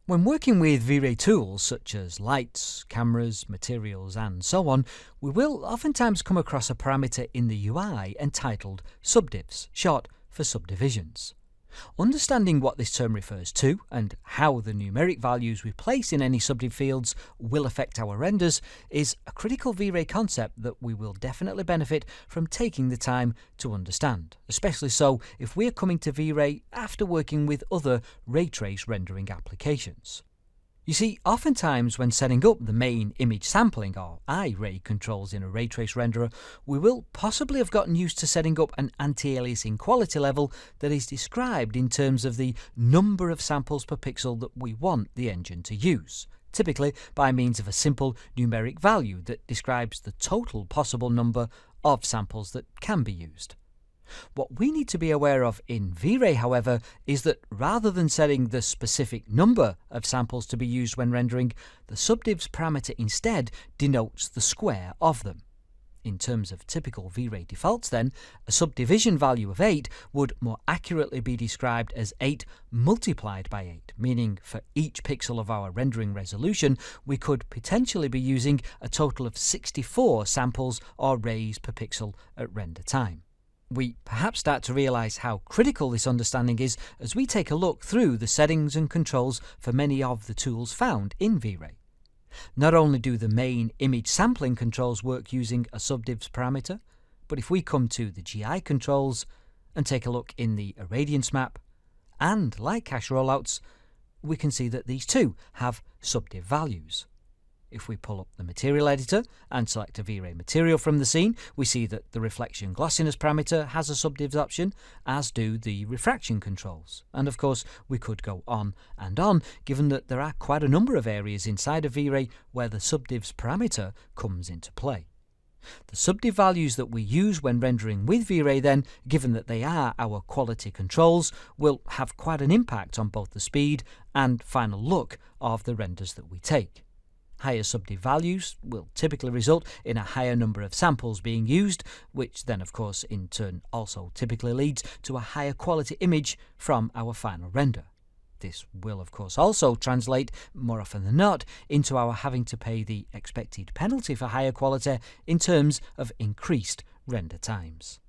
When working with V-Ray tools such as lights, cameras, materials and so on, we will oftentimes come across a parameter in the UI entitled subdivs, short for subdivisions. Understanding what this term refers to and how the numeric values we place in any subdiv fields will affect our renders is a critical V-Ray concept that we will definitely benefit from taking the time to understand, especially so if we're coming to V-Ray after working with other ray trace rendering applications. You see, oftentimes when setting up the main image sampling or I-ray controls in a ray trace renderer, we will possibly have gotten used to setting up an anti-aliasing quality level that is described in terms of the number of samples per pixel that we want the engine to use, typically by means of a simple numeric value that describes the total possible number of samples that can be used. What we need to be aware of in V-Ray, however, is that rather than setting the specific number of samples to be used when rendering, the subdivs parameter instead denotes the square of them. In terms of typical V-Ray defaults then, a subdivision value of 8 would more accurately be described as 8 multiplied by 8, meaning for each pixel of our rendering resolution, we could potentially be using a total of 64 samples or rays per pixel at render time. We perhaps start to realize how critical this understanding is as we take a look through the settings and controls for many of the tools found in V-Ray. Not only do the main image sampling controls work using a subdivs parameter, but if we come to the GI controls and take a look in the irradiance map and light cache rollouts, we can see that these too have subdiv values. If we pull up the material editor and select a V-Ray material from the scene, we see that the reflection glossiness parameter has a subdivs option, as do the refraction controls. And of course, we could go on and on, given that there are quite a number of areas inside of V-Ray where the subdivs parameter comes into play. The subdiv values that we use when rendering with V-Ray then, given that they are our quality controls, will have quite an impact on both the speed and final look of the renders that we take. Higher subdiv values will typically result in a higher number of samples being used, which then of course in turn also typically leads to a higher quality image from our final render. This will of course also translate, more often than not, into our having to pay the expected penalty for higher quality in terms of increased render times.